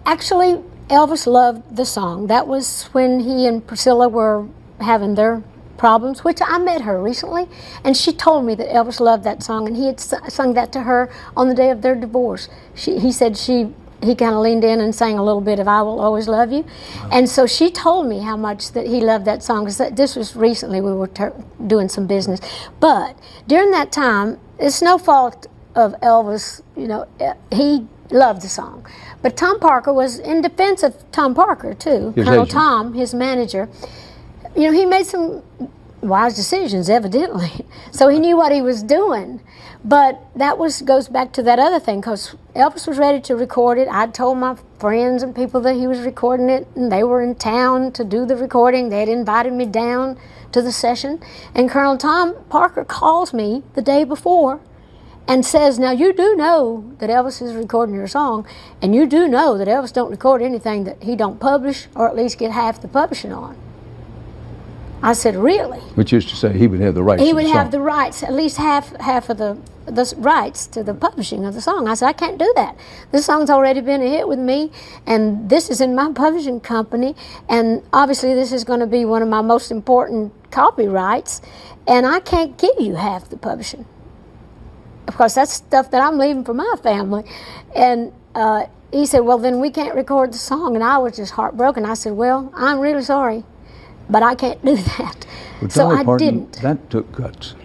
Actually, Elvis loved the song. That was when he and Priscilla were having their problems, which I met her recently, and she told me that Elvis loved that song, and he had sung that to her on the day of their divorce. He said he kind of leaned in and sang a little bit of "I Will Always Love You," and so she told me how much that he loved that song. Because this was recently, we were doing some business, but during that time, it's no fault of Elvis. You know, he loved the song, but Tom Parker was in defense of Tom Parker too. Colonel Tom, his manager. You know, he made some wise decisions, evidently. So he knew what he was doing. But that goes back to that other thing, because Elvis was ready to record it. I'd told my friends and people that he was recording it, and they were in town to do the recording. They had invited me down to the session. And Colonel Tom Parker calls me the day before and says, now you do know that Elvis is recording your song, and you do know that Elvis don't record anything that he don't publish, or at least get half the publishing on. I said, really? Which is to say he would have the rights He would have the rights, at least half of the rights to the publishing of the song. I said, I can't do that. This song's already been a hit with me, and this is in my publishing company, and obviously this is going to be one of my most important copyrights, and I can't give you half the publishing. Of course, that's stuff that I'm leaving for my family. And he said, well, then we can't record the song, and I was just heartbroken. I said, well, I'm really sorry, but I can't do that. Well, so Dolly I Parton, didn't. That took guts.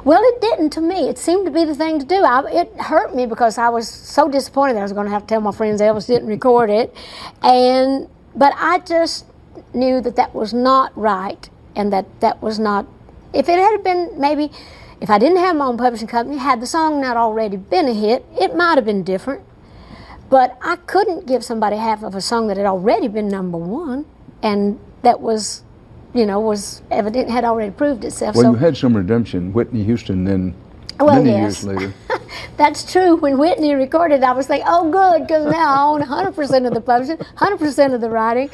Well, it didn't to me. It seemed to be the thing to do. It hurt me because I was so disappointed that I was going to have to tell my friends Elvis didn't record it. But I just knew that that was not right, and that was not, if it had been maybe, if I didn't have my own publishing company, had the song not already been a hit, it might have been different. But I couldn't give somebody half of a song that had already been #1, and that was, you know, was evident, had already proved itself. Well, so, you had some redemption. Whitney Houston then, well, many yes. years later. That's true. When Whitney recorded, I was thinking, oh, good, because now I own 100% of the publishing, 100% of the writing.